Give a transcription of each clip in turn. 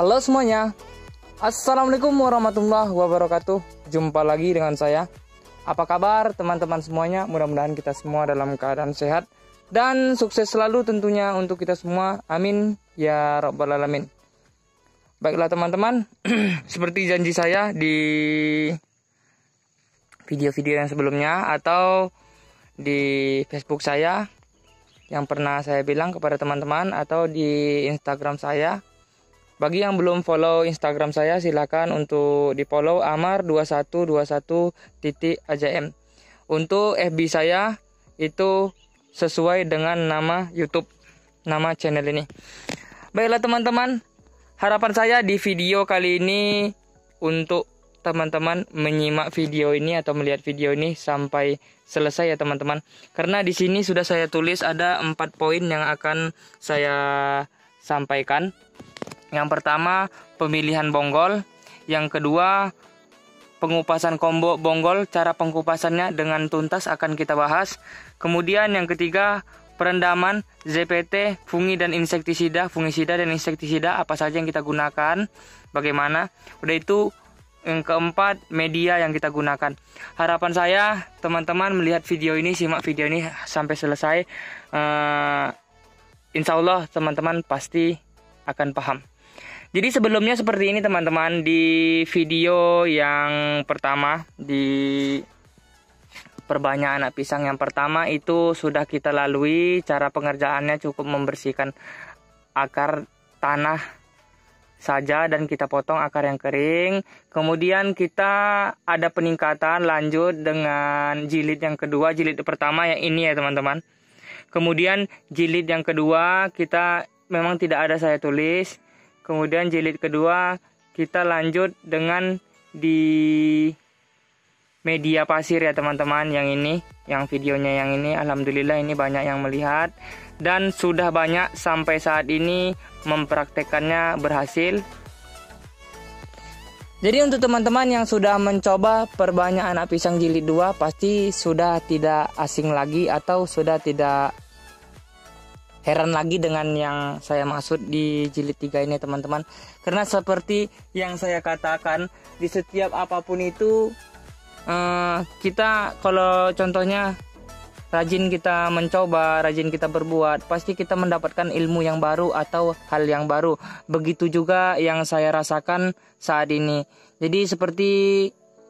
Halo semuanya, Assalamualaikum warahmatullahi wabarakatuh. Jumpa lagi dengan saya. Apa kabar teman-teman semuanya? Mudah-mudahan kita semua dalam keadaan sehat dan sukses selalu tentunya untuk kita semua. Amin ya rabbal alamin. Baiklah teman-teman, seperti janji saya di video-video yang sebelumnya atau di Facebook saya yang pernah saya bilang kepada teman-teman atau di Instagram saya. Bagi yang belum follow Instagram saya, silakan untuk di follow amar2121.ajm. Untuk FB saya itu sesuai dengan nama YouTube, nama channel ini. Baiklah teman-teman, harapan saya di video kali ini untuk teman-teman menyimak video ini atau melihat video ini sampai selesai ya teman-teman. Karena di sini sudah saya tulis ada 4 poin yang akan saya sampaikan. Yang pertama, pemilihan bonggol. Yang kedua, pengupasan combo bonggol, cara pengupasannya dengan tuntas akan kita bahas. Kemudian yang ketiga, perendaman ZPT, fungisida dan insektisida apa saja yang kita gunakan, bagaimana. Udah itu yang keempat, media yang kita gunakan. Harapan saya teman-teman melihat video ini, simak video ini sampai selesai. Insya Allah teman-teman pasti akan paham. Jadi sebelumnya seperti ini teman-teman, di video yang pertama, di perbanyak anak pisang yang pertama itu sudah kita lalui. Cara pengerjaannya cukup membersihkan akar tanah saja dan kita potong akar yang kering. Kemudian kita ada peningkatan lanjut dengan jilid yang kedua. Jilid pertama yang ini ya teman-teman. Kemudian jilid yang kedua kita memang tidak ada saya tulis. Kemudian jilid kedua kita lanjut dengan di media pasir ya teman-teman, yang ini, yang videonya yang ini. Alhamdulillah ini banyak yang melihat dan sudah banyak sampai saat ini mempraktekannya berhasil. Jadi untuk teman-teman yang sudah mencoba perbanyak anak pisang jilid 2 pasti sudah tidak asing lagi atau sudah tidak heran lagi dengan yang saya maksud di jilid 3 ini teman-teman. Karena seperti yang saya katakan, di setiap apapun itu kita kalau contohnya rajin kita mencoba, rajin kita berbuat, pasti kita mendapatkan ilmu yang baru atau hal yang baru. Begitu juga yang saya rasakan saat ini. Jadi seperti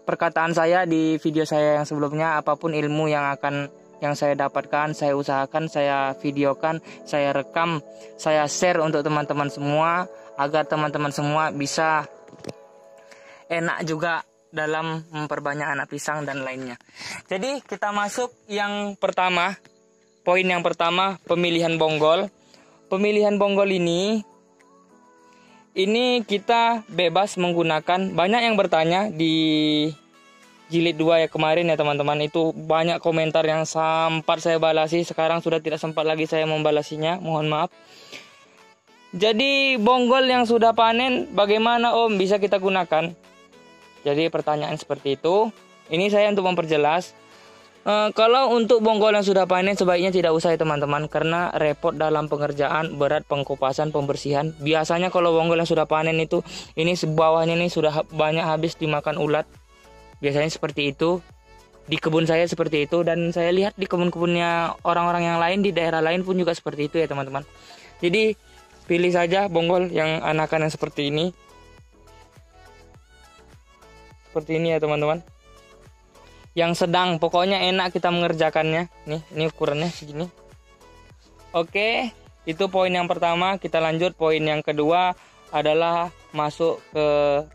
perkataan saya di video saya yang sebelumnya, apapun ilmu yang saya dapatkan, saya usahakan, saya videokan, saya rekam, saya share untuk teman-teman semua agar teman-teman semua bisa enak juga dalam memperbanyak anak pisang dan lainnya. Jadi kita masuk yang pertama. Poin yang pertama, pemilihan bonggol. Pemilihan bonggol ini kita bebas menggunakan. Banyak yang bertanya di jilid 2 ya kemarin ya teman-teman, itu banyak komentar yang sempat saya balasi. Sekarang sudah tidak sempat lagi saya membalasinya, mohon maaf. Jadi bonggol yang sudah panen bagaimana Om bisa kita gunakan? Jadi pertanyaan seperti itu. Ini saya untuk memperjelas. Kalau untuk bonggol yang sudah panen sebaiknya tidak usah ya teman-teman, karena repot dalam pengerjaan, berat pengupasan, pembersihan. Biasanya kalau bonggol yang sudah panen itu, ini bawahnya ini sudah banyak habis dimakan ulat. Biasanya seperti itu. Di kebun saya seperti itu, dan saya lihat di kebun-kebunnya orang-orang yang lain di daerah lain pun juga seperti itu ya teman-teman. Jadi pilih saja bonggol yang anakan yang seperti ini. Seperti ini ya teman-teman. Yang sedang, pokoknya enak kita mengerjakannya. Nih, ini ukurannya segini. Oke, itu poin yang pertama. Kita lanjut poin yang kedua adalah masuk ke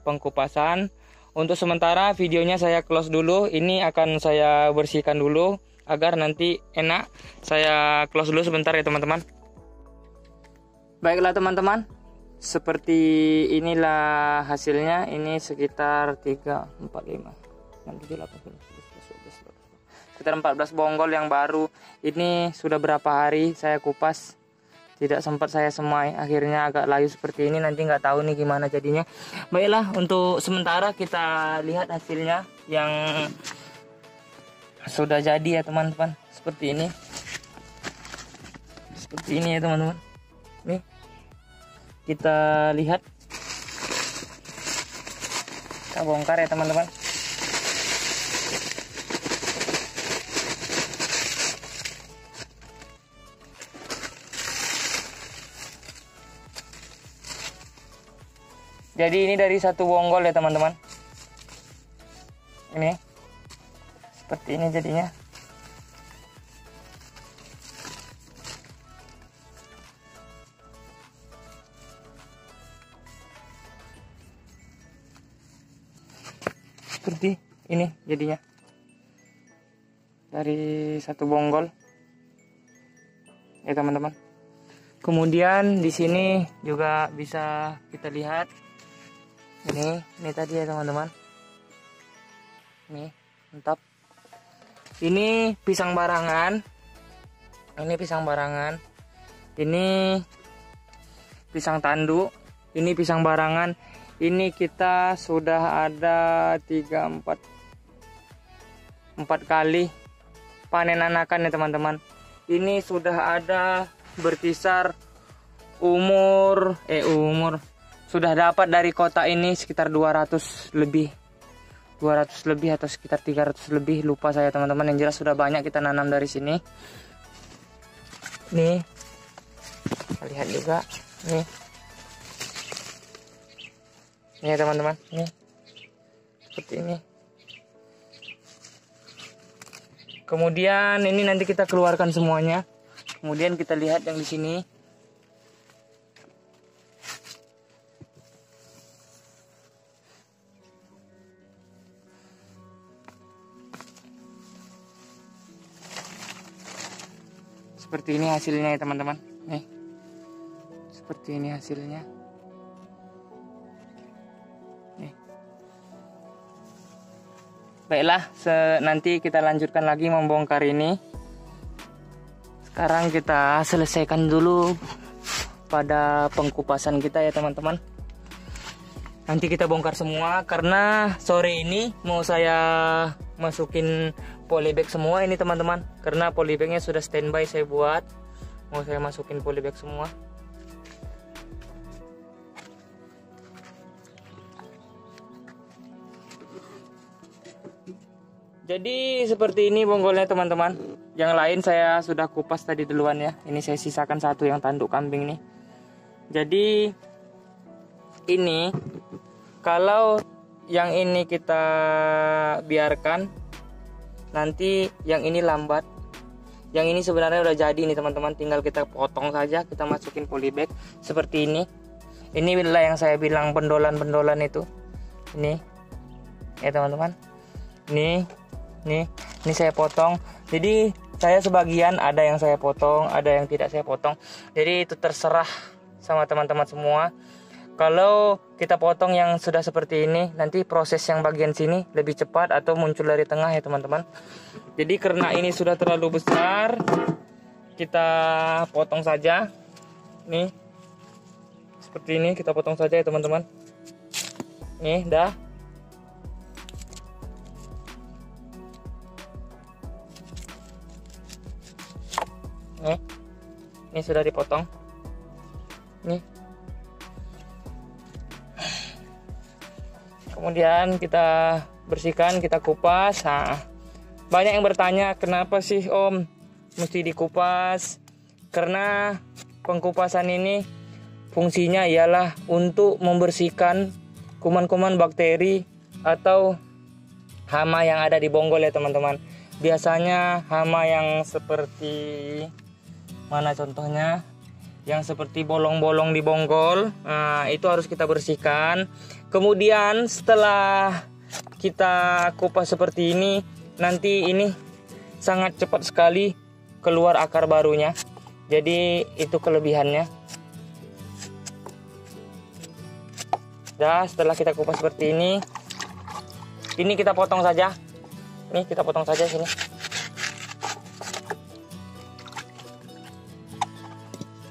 pengupasan. Untuk sementara videonya saya close dulu. Ini akan saya bersihkan dulu agar nanti enak. Saya close dulu sebentar ya teman-teman. Baiklah teman-teman, seperti inilah hasilnya. Ini sekitar 3, 4, 5, 6, 7, 8, 9, 10, 11, 12, sekitar 14 bonggol yang baru. Ini sudah berapa hari saya kupas, tidak sempat saya semai. Akhirnya agak layu seperti ini. Nanti nggak tahu nih gimana jadinya. Baiklah, untuk sementara kita lihat hasilnya yang sudah jadi ya teman-teman. Seperti ini. Seperti ini ya teman-teman. Nih kita lihat Kita bongkar ya teman-teman. Jadi ini dari satu bonggol ya teman-teman. Ini seperti ini jadinya. Seperti ini jadinya dari satu bonggol ya teman-teman. Kemudian di sini juga bisa kita lihat ini tadi ya teman-teman. Nih mantap. Ini pisang barangan. Ini pisang barangan. Ini pisang tanduk. Ini pisang barangan. Ini kita sudah ada 4 kali panen anakan ya teman-teman. Ini sudah ada berkisar umur sudah dapat dari kota ini sekitar 200 lebih atau sekitar 300 lebih, lupa saya teman-teman. Yang jelas sudah banyak kita nanam dari sini. Nih kita lihat juga nih. Ini ya teman-teman, nih seperti ini. Kemudian ini nanti kita keluarkan semuanya. Kemudian kita lihat yang di sini. Seperti ini hasilnya ya teman-teman. Nih, seperti ini hasilnya. Baiklah, nanti kita lanjutkan lagi membongkar ini. Sekarang kita selesaikan dulu pada pengkupasan kita ya teman-teman. Nanti kita bongkar semua karena sore ini mau saya masukin polybag semua ini teman-teman. Karena polybagnya sudah standby saya buat. Mau saya masukin polybag semua. Jadi seperti ini bonggolnya teman-teman. Yang lain saya sudah kupas tadi duluan ya. Ini saya sisakan satu yang tanduk kambing nih. Jadi ini kalau yang ini kita biarkan, nanti yang ini lambat. Yang ini sebenarnya udah jadi nih teman-teman. Tinggal kita potong saja, kita masukin polybag seperti ini. Ini adalah yang saya bilang pendolan-pendolan itu. Ini ya teman-teman. Nih saya potong. Jadi saya sebagian ada yang saya potong, ada yang tidak saya potong. Jadi itu terserah sama teman-teman semua. Kalau kita potong yang sudah seperti ini, nanti proses yang bagian sini lebih cepat atau muncul dari tengah ya teman-teman. Jadi karena ini sudah terlalu besar, kita potong saja. Nih seperti ini kita potong saja ya teman-teman. Nih dah. Ini sudah dipotong. Nih. Kemudian kita bersihkan, kita kupas. Nah, banyak yang bertanya kenapa sih Om mesti dikupas? Karena pengkupasan ini fungsinya ialah untuk membersihkan kuman-kuman bakteri atau hama yang ada di bonggol ya teman-teman. Biasanya hama yang seperti mana contohnya, yang seperti bolong-bolong di bonggol, nah, itu harus kita bersihkan. Kemudian setelah kita kupas seperti ini, nanti ini sangat cepat sekali keluar akar barunya. Jadi itu kelebihannya. Dah, setelah kita kupas seperti ini kita potong saja. Nih kita potong saja sini.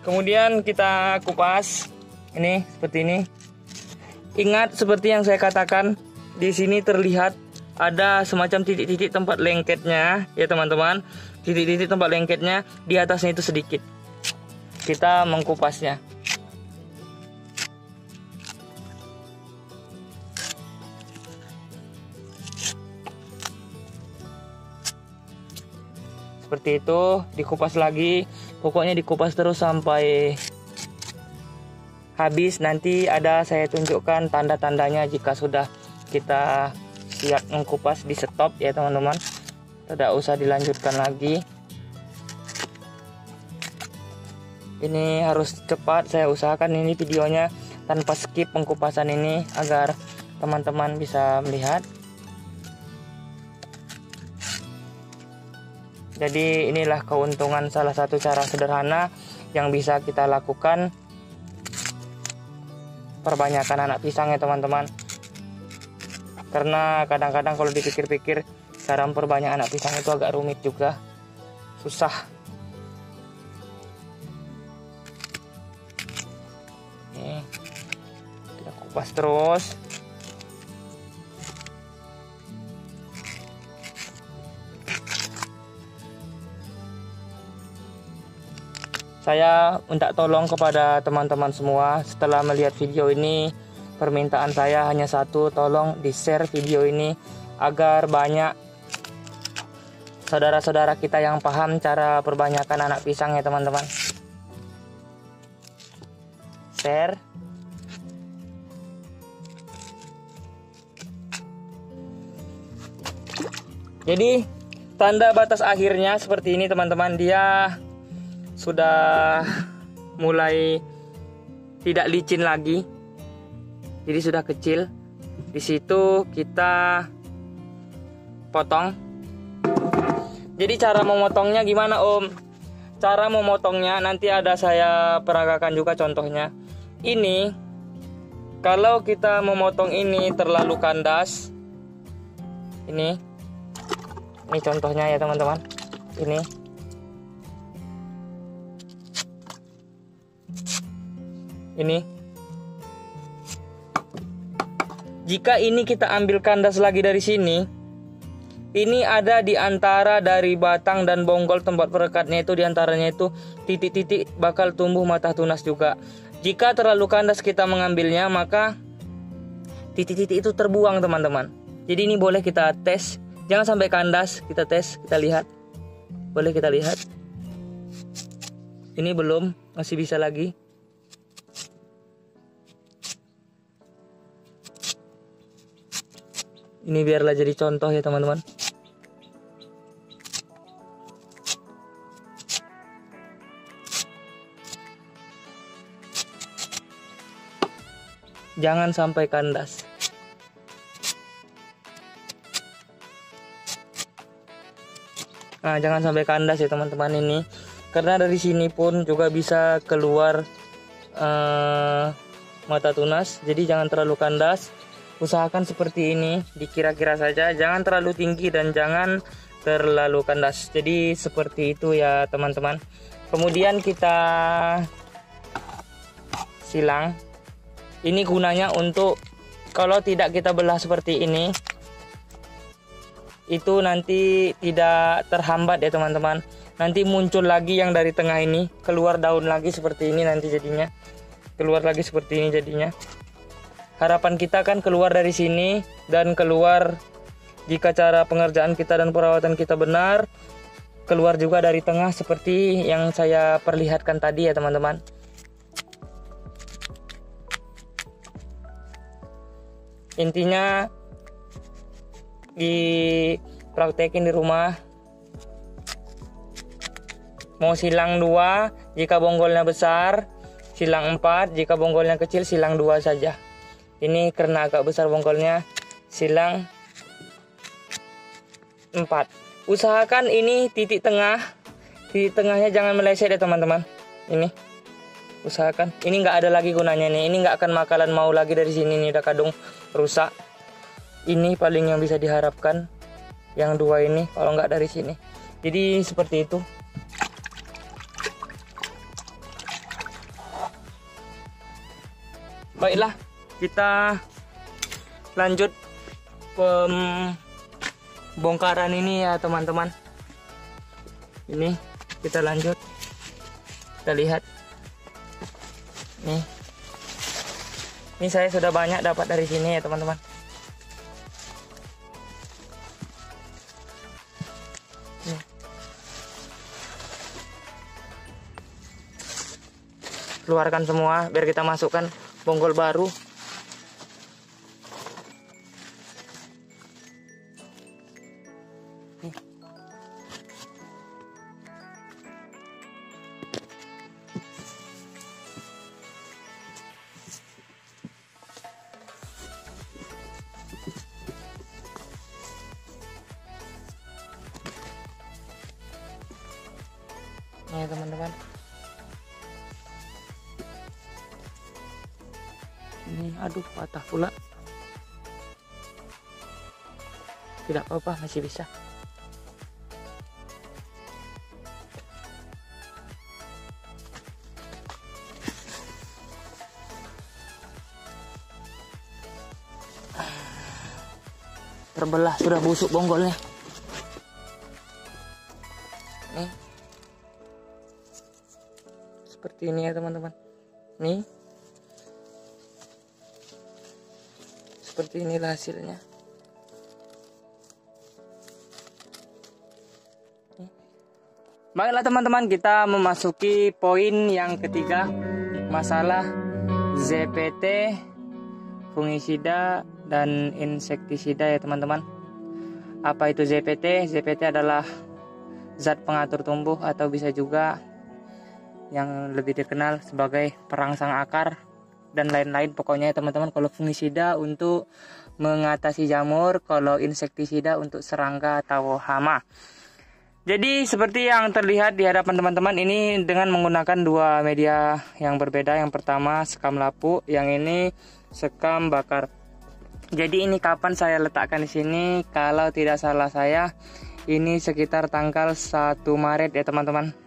Kemudian kita kupas ini seperti ini. Ingat seperti yang saya katakan, di sini terlihat ada semacam titik-titik tempat lengketnya ya teman-teman. Titik-titik tempat lengketnya, di atasnya itu sedikit. Kita mengkupasnya. seperti itu, dikupas lagi. Pokoknya dikupas terus sampai habis. Nanti ada saya tunjukkan tanda-tandanya jika sudah kita siap mengupas, di stop ya teman-teman. Tidak usah dilanjutkan lagi. Ini harus cepat, saya usahakan ini videonya tanpa skip pengupasan ini agar teman-teman bisa melihat. Jadi inilah keuntungan, salah satu cara sederhana yang bisa kita lakukan perbanyakan anak pisang ya teman-teman. Karena kadang-kadang kalau dipikir-pikir cara memperbanyak anak pisang itu agak rumit juga, susah. Oke, kita kupas terus. Saya minta tolong kepada teman-teman semua, setelah melihat video ini, permintaan saya hanya satu, tolong di-share video ini agar banyak saudara-saudara kita yang paham cara perbanyakan anak pisang ya teman-teman. Share. Jadi tanda batas akhirnya seperti ini teman-teman, dia sudah mulai tidak licin lagi, jadi sudah kecil. Di situ kita potong. Jadi cara memotongnya gimana Om? Cara memotongnya nanti ada saya peragakan juga contohnya. Ini kalau kita memotong ini terlalu kandas, ini contohnya ya teman-teman. Ini jika ini kita ambil kandas lagi dari sini, ini ada di antara dari batang dan bonggol tempat perekatnya itu, di antaranya itu titik-titik bakal tumbuh mata tunas juga. Jika terlalu kandas kita mengambilnya, maka titik-titik itu terbuang teman-teman. Jadi ini boleh kita tes, jangan sampai kandas, kita tes, kita lihat. Boleh kita lihat. Ini belum, masih bisa lagi. Ini biarlah jadi contoh ya teman-teman. Jangan sampai kandas. Nah, jangan sampai kandas ya teman-teman ini. Karena dari sini pun juga bisa keluar mata tunas. Jadi jangan terlalu kandas. Usahakan seperti ini, dikira-kira saja, jangan terlalu tinggi dan jangan terlalu kandas. Jadi seperti itu ya teman-teman. Kemudian kita silang. Ini gunanya untuk kalau tidak kita belah seperti ini, itu nanti tidak terhambat ya teman-teman. Nanti muncul lagi yang dari tengah ini, keluar daun lagi seperti ini nanti jadinya. Keluar lagi seperti ini jadinya. Harapan kita kan keluar dari sini dan keluar, jika cara pengerjaan kita dan perawatan kita benar, keluar juga dari tengah seperti yang saya perlihatkan tadi ya teman-teman. Intinya dipraktekin di rumah. Mau silang 2 jika bonggolnya besar, silang 4 jika bonggolnya kecil, silang 2 saja. Ini karena agak besar bonggolnya, silang 4. Usahakan ini titik tengahnya jangan meleset ya teman-teman. Ini usahakan, ini nggak ada lagi gunanya nih, ini nggak akan makalan mau lagi dari sini nih, udah kadung rusak. Ini paling yang bisa diharapkan, yang 2 ini kalau nggak dari sini. Jadi seperti itu. Baiklah, kita lanjut pembongkaran ini ya teman-teman. Ini kita lanjut, kita lihat nih. Ini saya sudah banyak dapat dari sini ya teman-teman. keluarkan semua biar kita masukkan bonggol baru. Nih teman-teman, ini aduh patah pula. Tidak apa-apa, masih bisa. Terbelah, sudah busuk bonggolnya. Nih. Seperti ini ya teman-teman. Nih. Seperti inilah hasilnya. Baiklah teman-teman, kita memasuki poin yang ketiga, masalah ZPT, fungisida dan insektisida ya teman-teman. Apa itu ZPT? ZPT adalah zat pengatur tumbuh atau bisa juga yang lebih dikenal sebagai perangsang akar dan lain-lain pokoknya ya teman-teman. Kalau fungisida untuk mengatasi jamur, kalau insektisida untuk serangga atau hama. Jadi seperti yang terlihat di hadapan teman-teman ini dengan menggunakan dua media yang berbeda. Yang pertama sekam lapuk, yang ini sekam bakar. Jadi ini kapan saya letakkan di sini? Kalau tidak salah saya ini sekitar tanggal 1 Maret ya teman-teman.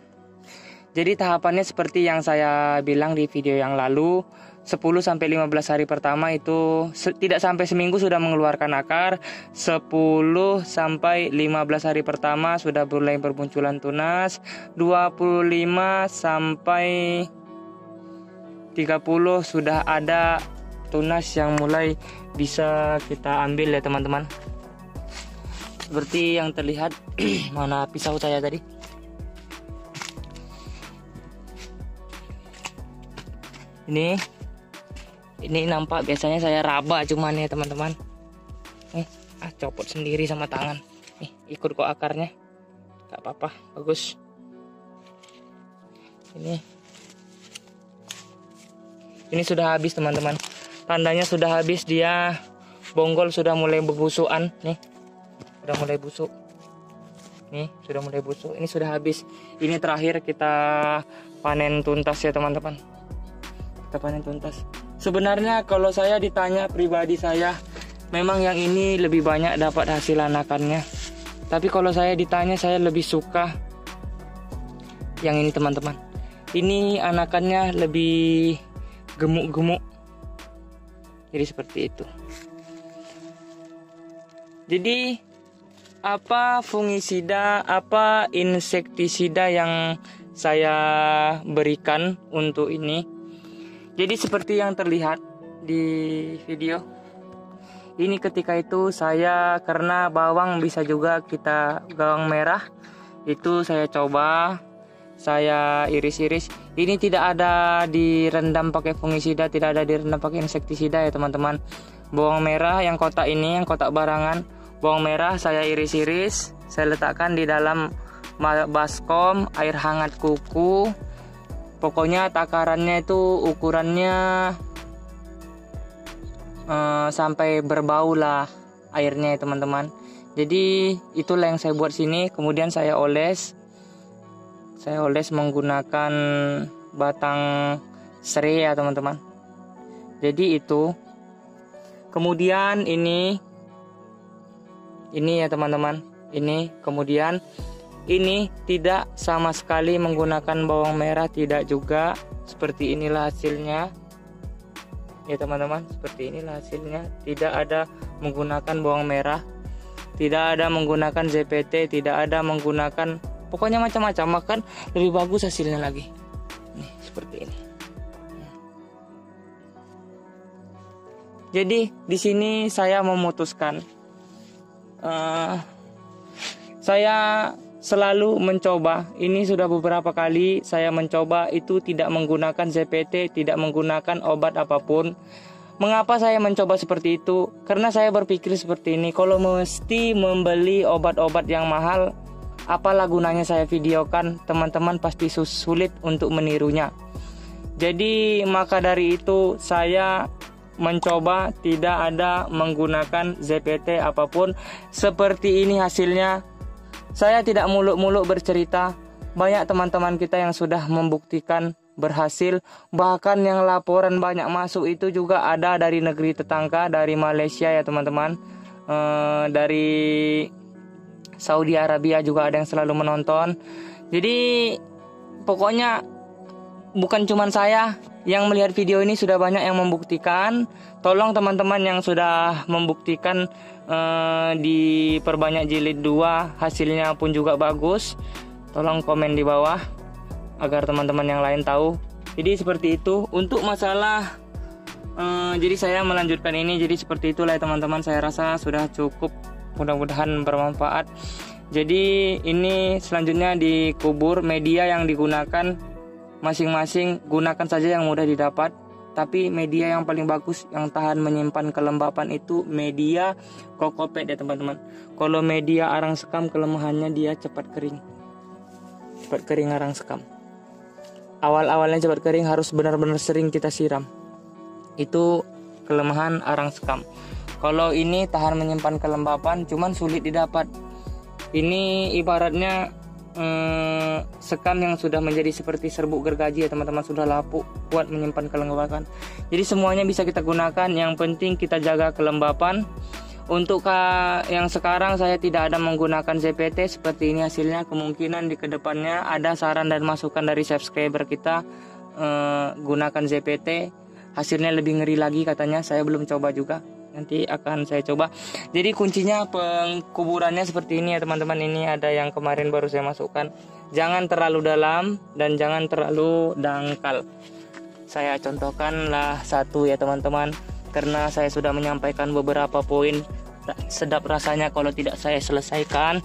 Jadi tahapannya seperti yang saya bilang di video yang lalu, 10-15 hari pertama itu tidak sampai seminggu sudah mengeluarkan akar. 10-15 hari pertama sudah mulai bermunculan tunas. 25-30 sudah ada tunas yang mulai bisa kita ambil ya teman-teman. Seperti yang terlihat. Mana pisau saya tadi? Ini nampak biasanya saya raba cuman ya teman-teman. Copot sendiri sama tangan. Ikut kok akarnya. Gak apa-apa, bagus. Ini sudah habis teman-teman. Tandanya sudah habis, dia bonggol sudah mulai berbusukan. Nih, sudah mulai busuk. Nih, sudah mulai busuk. Ini sudah habis. Ini terakhir kita panen tuntas ya teman-teman. Kita panen tuntas. Sebenarnya kalau saya ditanya pribadi saya, memang yang ini lebih banyak dapat hasil anakannya. Tapi kalau saya ditanya, saya lebih suka yang ini teman-teman. Ini anakannya lebih gemuk-gemuk. Jadi seperti itu. Jadi apa fungisida, apa insektisida yang saya berikan untuk ini? Jadi seperti yang terlihat di video. Ini ketika itu saya, karena bawang bisa juga kita bawang merah, itu saya coba, saya iris-iris. Ini tidak ada direndam pakai fungisida, tidak ada direndam pakai insektisida ya teman-teman. Bawang merah yang kotak ini, yang kotak barangan, bawang merah saya iris-iris, saya letakkan di dalam baskom, air hangat kuku. Pokoknya takarannya itu ukurannya sampai berbau lah airnya ya teman-teman. Jadi itulah yang saya buat sini. Kemudian saya oles menggunakan batang serai ya teman-teman. Jadi itu. Kemudian ini ya teman-teman. Ini kemudian ini tidak sama sekali menggunakan bawang merah, tidak juga. Seperti inilah hasilnya ya teman-teman, seperti inilah hasilnya. Tidak ada menggunakan bawang merah, tidak ada menggunakan ZPT, tidak ada menggunakan, pokoknya macam-macam, bahkan lebih bagus hasilnya lagi. Nih seperti ini. Jadi di sini saya memutuskan, saya selalu mencoba. Ini sudah beberapa kali saya mencoba itu tidak menggunakan ZPT, tidak menggunakan obat apapun. Mengapa saya mencoba seperti itu? Karena saya berpikir seperti ini, kalau mesti membeli obat-obat yang mahal, apalah gunanya saya videokan, teman-teman pasti sulit untuk menirunya. Jadi maka dari itu saya mencoba tidak ada menggunakan ZPT apapun. Seperti ini hasilnya. Saya tidak muluk-muluk bercerita. Banyak teman-teman kita yang sudah membuktikan berhasil. Bahkan yang laporan banyak masuk itu juga ada dari negeri tetangga, dari Malaysia ya teman-teman, dari Saudi Arabia juga ada yang selalu menonton. Jadi pokoknya bukan cuma saya yang melihat video ini, sudah banyak yang membuktikan. Tolong teman-teman yang sudah membuktikan diperbanyak jilid 2, hasilnya pun juga bagus, tolong komen di bawah agar teman-teman yang lain tahu. Jadi seperti itu untuk masalah jadi saya melanjutkan ini. Jadi seperti itulah ya teman-teman, saya rasa sudah cukup, mudah-mudahan bermanfaat. Jadi ini selanjutnya dikubur. Media yang digunakan masing-masing gunakan saja yang mudah didapat, tapi media yang paling bagus yang tahan menyimpan kelembapan itu media kokopet ya teman-teman. Kalau media arang sekam kelemahannya dia cepat kering arang sekam. Awal-awalnya cepat kering, harus benar-benar sering kita siram. Itu kelemahan arang sekam. Kalau ini tahan menyimpan kelembapan, cuman sulit didapat. Ini ibaratnya sekam yang sudah menjadi seperti serbuk gergaji ya teman-teman, sudah lapuk, kuat menyimpan kelembapan. Jadi semuanya bisa kita gunakan, yang penting kita jaga kelembapan. Untuk yang sekarang saya tidak ada menggunakan ZPT, seperti ini hasilnya. Kemungkinan di kedepannya ada saran dan masukan dari subscriber kita, gunakan ZPT, hasilnya lebih ngeri lagi katanya. Saya belum coba juga, nanti akan saya coba. Jadi kuncinya pengkuburannya seperti ini ya teman-teman. Ini ada yang kemarin baru saya masukkan. Jangan terlalu dalam dan jangan terlalu dangkal. Saya contohkanlah satu ya teman-teman, karena saya sudah menyampaikan beberapa poin. Sedap rasanya kalau tidak saya selesaikan.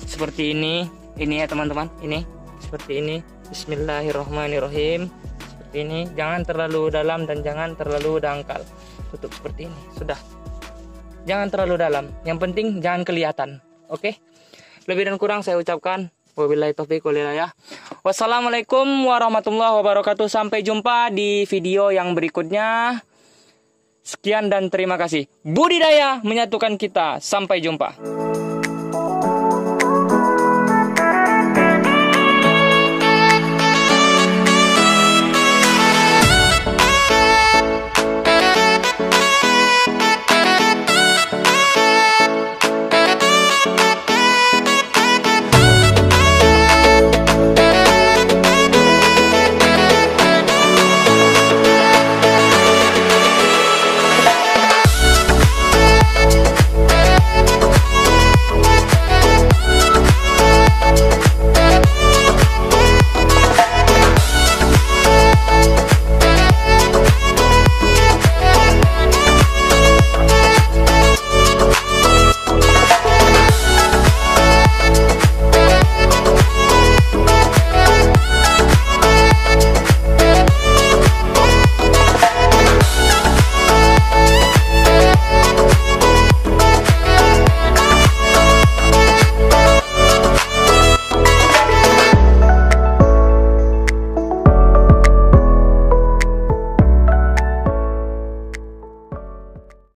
Seperti ini ya teman-teman, ini seperti ini. Bismillahirrahmanirrahim. Seperti ini, jangan terlalu dalam dan jangan terlalu dangkal. Tutup seperti ini, sudah. Jangan terlalu dalam, yang penting jangan kelihatan. Oke? Lebih dan kurang saya ucapkan wabillahi taufiq wal hidayah. Wassalamualaikum warahmatullahi wabarakatuh. Sampai jumpa di video yang berikutnya. Sekian dan terima kasih. Budidaya menyatukan kita. Sampai jumpa.